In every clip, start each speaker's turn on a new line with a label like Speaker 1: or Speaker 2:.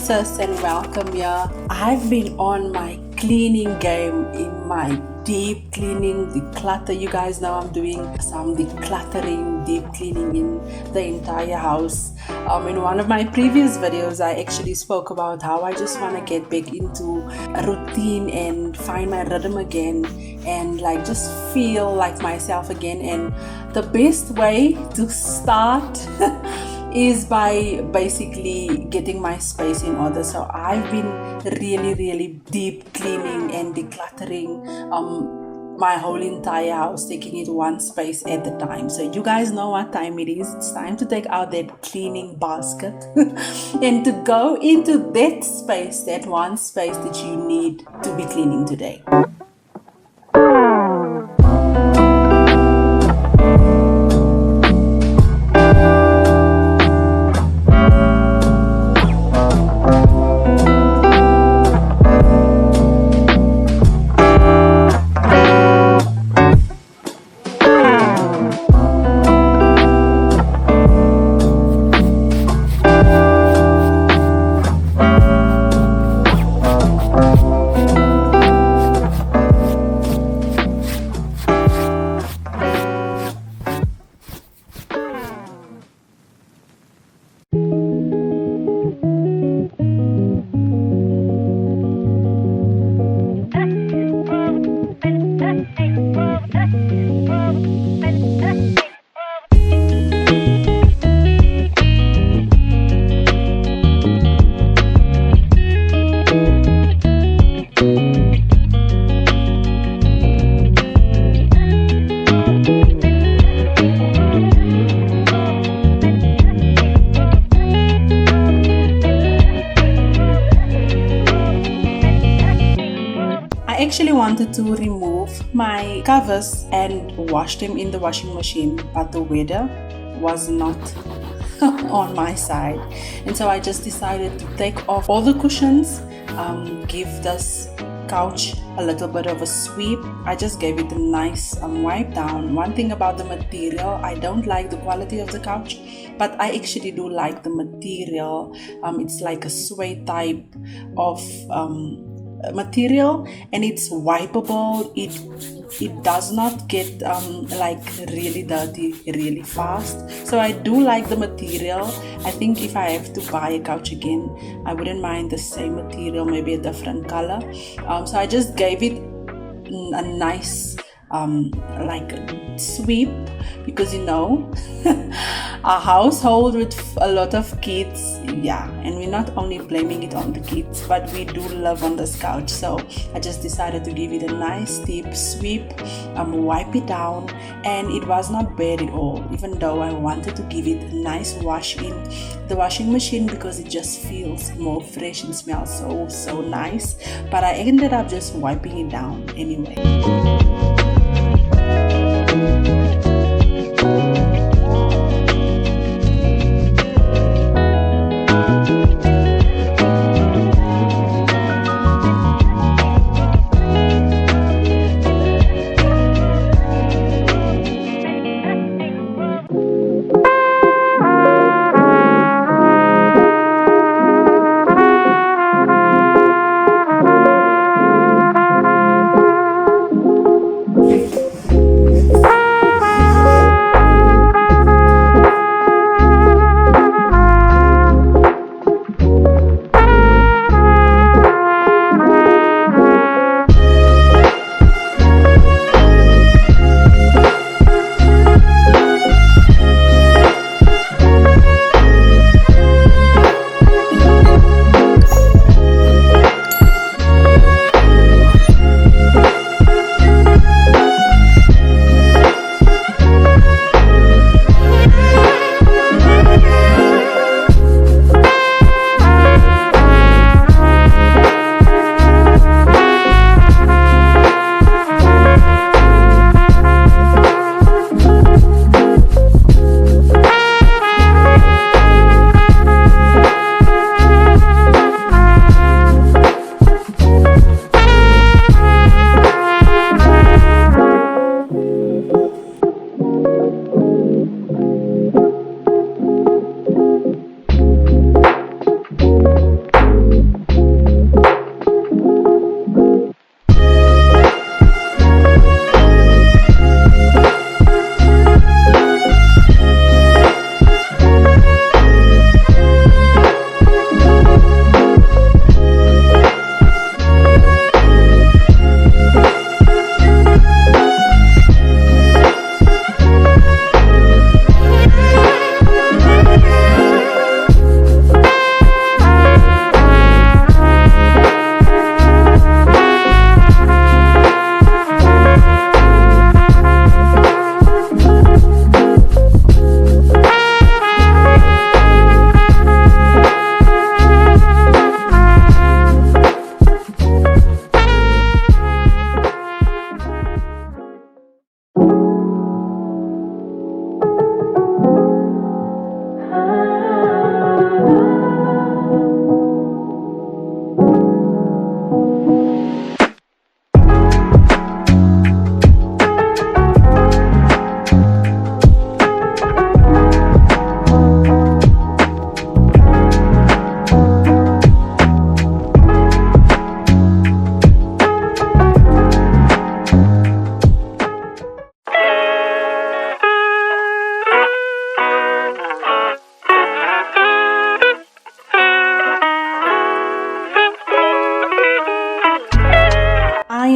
Speaker 1: sis, and welcome here. I've been on my cleaning game, in my deep cleaning, declutter. You guys know I'm doing some decluttering, deep cleaning in the entire house. In one of my previous videos, I actually spoke about how I just want to get back into a routine and find my rhythm again, and like just feel like myself again. And the best way to start is by basically getting my space in order. So I've been really deep cleaning and decluttering my whole entire house, taking it one space at a time. So you guys know what time it is. It's time to take out that cleaning basket and to go into that space, that one space that you need to be cleaning today. I actually wanted to remove my covers and wash them in the washing machine, but the weather was not on my side, and so I just decided to take off all the cushions, give this couch a little bit of a sweep. I just gave it a nice wipe down. One thing about the material, I don't like the quality of the couch, but I actually do like the material. It's like a suede type of material, and it's wipeable. It does not get like really dirty really fast, so I do like the material. I think if I have to buy a couch again, I wouldn't mind the same material, maybe a different color. So I just gave it a nice like sweep, because you know a household with a lot of kids, and we're not only blaming it on the kids, but we do live on this couch. So I just decided to give it a nice deep sweep, wipe it down, and it was not bad at all, even though I wanted to give it a nice wash in the washing machine because it just feels more fresh and smells so nice. But I ended up just wiping it down anyway.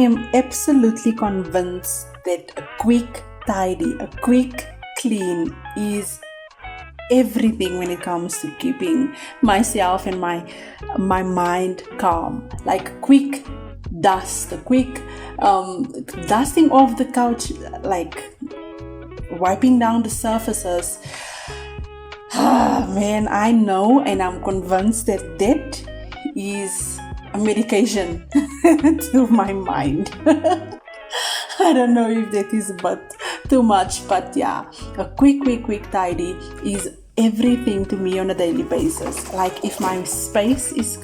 Speaker 1: am absolutely convinced that a quick tidy, a quick clean is everything when it comes to keeping myself and my mind calm. Like quick dust, a quick dusting off the couch, like wiping down the surfaces. Man, I know and I'm convinced that that is a medication to my mind. I don't know if that is but too much, but yeah, a quick tidy is everything to me on a daily basis. Like if my space is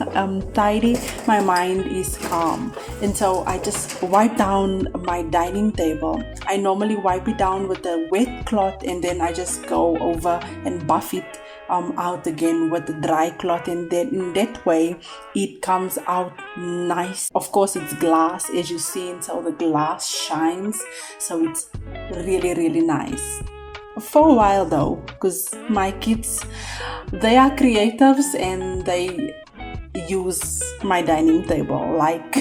Speaker 1: tidy, my mind is calm. And so I just wipe down my dining table. I normally wipe it down with a wet cloth, and then I just go over and buff it out again with the dry cloth, and then in that way it comes out nice. Of course, it's glass, as you see, and so the glass shines, so it's really nice. For a while though, because my kids, they are creatives and they use my dining table like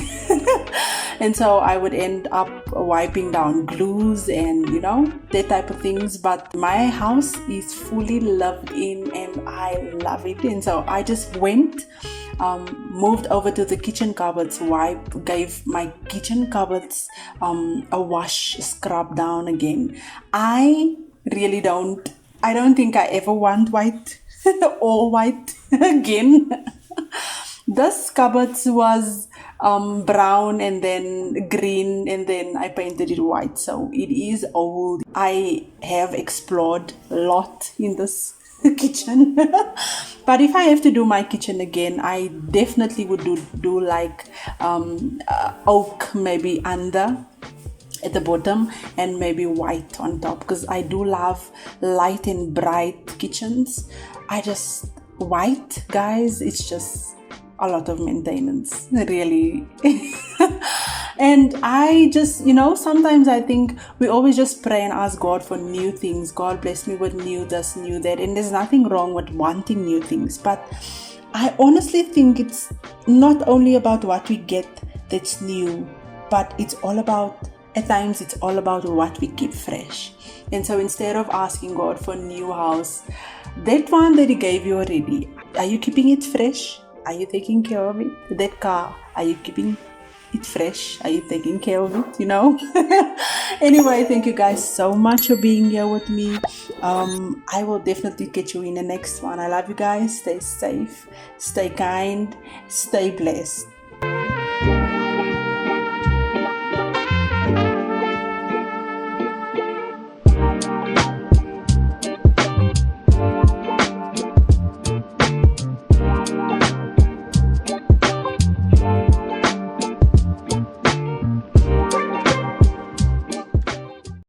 Speaker 1: and so I would end up wiping down glues and that type of things. But my house is fully lived in and I love it, and so I just went moved over to the kitchen cupboards, gave my kitchen cupboards a wash, scrub down again. I don't think I ever want white all white again. This cupboards was brown and then green, and then I painted it white, so it is old. I have explored a lot in this kitchen. But if I have to do my kitchen again, I definitely would do like oak maybe under at the bottom and maybe white on top, because I do love light and bright kitchens. White, guys, it's just a lot of maintenance, really. And I just, sometimes I think we always just pray and ask God for new things. God bless me with new this, new that. And there's nothing wrong with wanting new things. But I honestly think it's not only about what we get that's new, but at times it's all about what we keep fresh. And so instead of asking God for a new house, that one that He gave you already, are you keeping it fresh? Are you taking care of it? That car, are you keeping it fresh? Are you taking care of it? Anyway, thank you guys so much for being here with me. I will definitely catch you in the next one. I love you guys. Stay safe, stay kind, stay blessed.